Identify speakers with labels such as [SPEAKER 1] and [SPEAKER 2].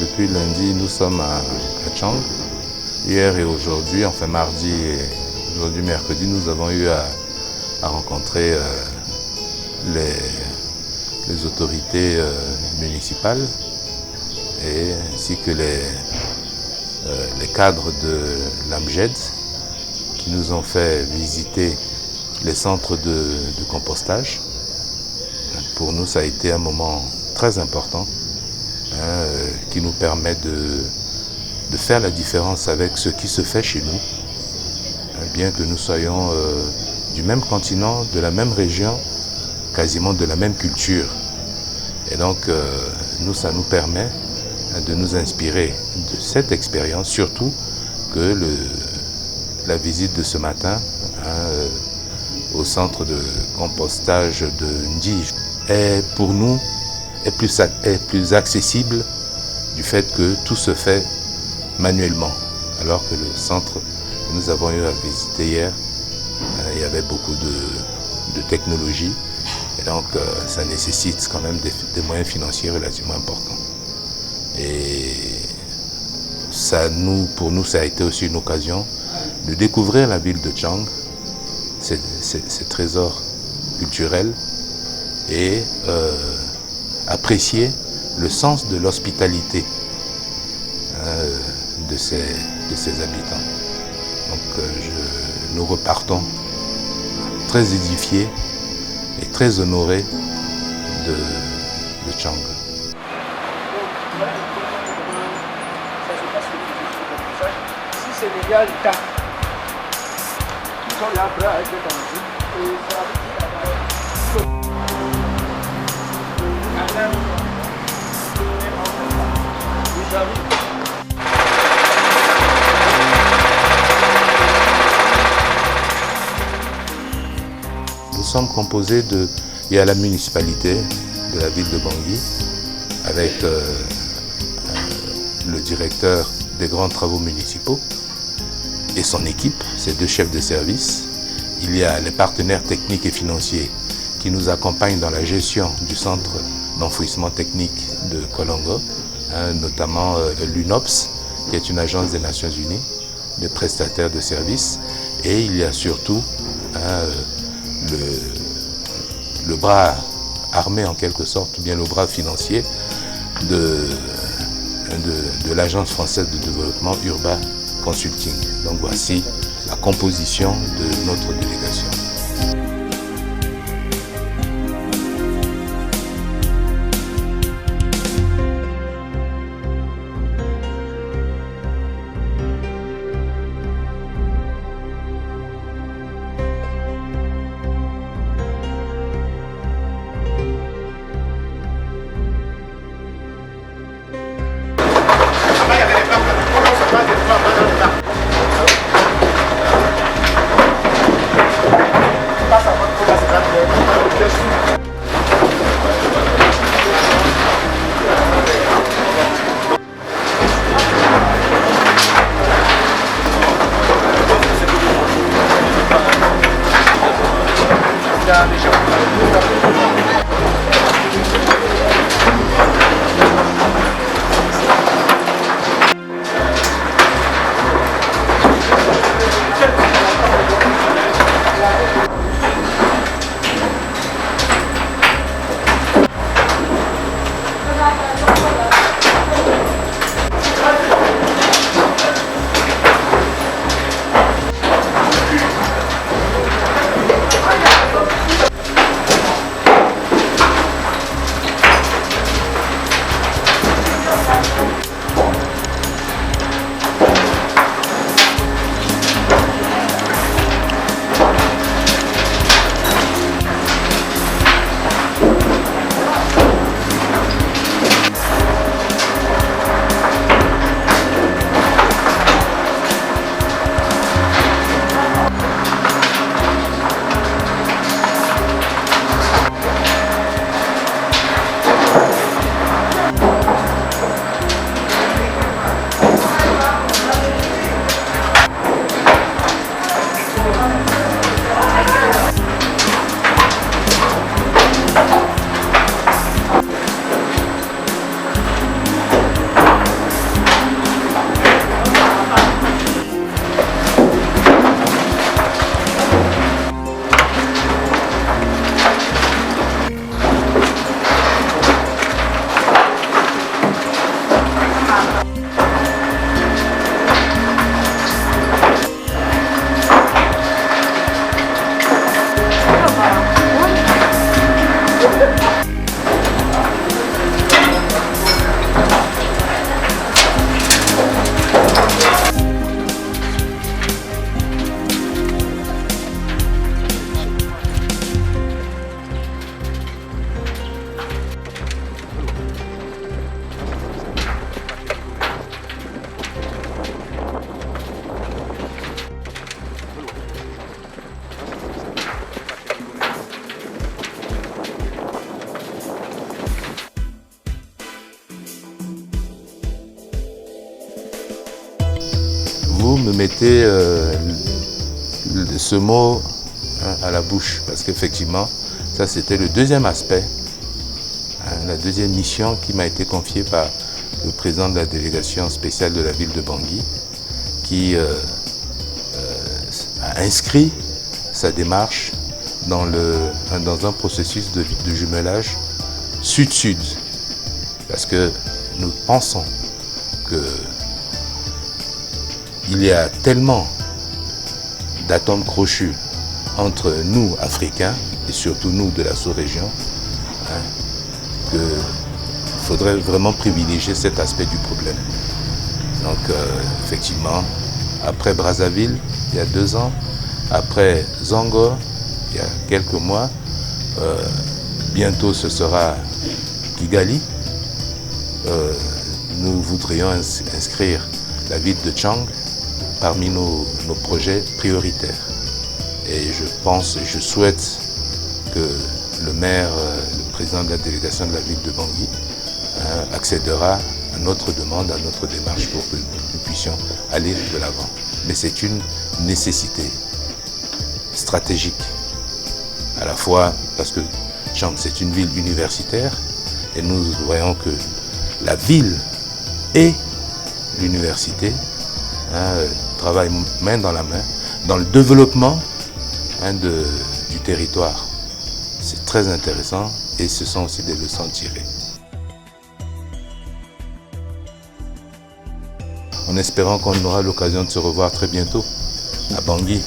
[SPEAKER 1] depuis lundi, nous sommes à Tchang. Hier et aujourd'hui, enfin mardi et aujourd'hui mercredi, nous avons eu à rencontrer les autorités municipales et ainsi que les cadres de l'AMGED qui nous ont fait visiter les centres de compostage. Pour nous, ça a été un moment très important qui nous permet de faire la différence avec ce qui se fait chez nous. Bien que nous soyons du même continent, de la même région, quasiment de la même culture. Et donc, ça nous permet de nous inspirer de cette expérience, surtout que la visite de ce matin au centre de compostage de Ndji est pour nous plus accessible du fait que tout se fait manuellement. Alors que le centre que nous avons eu à visiter hier, il y avait beaucoup de technologie et donc ça nécessite quand même des moyens financiers relativement importants. Et pour nous, ça a été aussi une occasion de découvrir la ville de Tchang, ses trésors culturels et apprécier le sens de l'hospitalité de ses habitants. Donc nous repartons très édifiés et très honorés de Tchang.
[SPEAKER 2] Si Sénégal est là, nous sommes là prêts à être dans et ça
[SPEAKER 1] Nous sommes composés il y a la municipalité de la ville de Bangui avec le directeur des grands travaux municipaux et son équipe, ses deux chefs de service. Il y a les partenaires techniques et financiers qui nous accompagnent dans la gestion du centre d'enfouissement technique de Kolongo, notamment l'UNOPS, qui est une agence des Nations Unies, des prestataires de services. Et il y a surtout le bras armé en quelque sorte, ou bien le bras financier de l'Agence française de développement Urba Consulting. Donc voici la composition de notre délégation. vous me mettez ce mot à la bouche, parce qu'effectivement, ça c'était le deuxième aspect, la deuxième mission qui m'a été confiée par le président de la délégation spéciale de la ville de Bangui, qui a inscrit sa démarche dans un processus de jumelage sud-sud. Parce que nous pensons qu'il y a tellement d'atomes crochus entre nous, Africains, et surtout nous de la sous-région, qu'il faudrait vraiment privilégier cet aspect du problème. Donc, effectivement, après Brazzaville, il y a 2 ans, après Zongo, il y a quelques mois, bientôt ce sera Kigali. Nous voudrions inscrire la ville de Tchang parmi nos projets prioritaires. Et je pense et je souhaite que le maire, le président de la délégation de la ville de Bangui, accédera à notre demande, à notre démarche pour que nous puissions aller de l'avant. Mais c'est une nécessité stratégique, à la fois parce que Tchang c'est une ville universitaire et nous voyons que la ville et l'université travaillent main dans la main dans le développement du territoire. C'est très intéressant et ce sont aussi des leçons tirées. En espérant qu'on aura l'occasion de se revoir très bientôt à Bangui.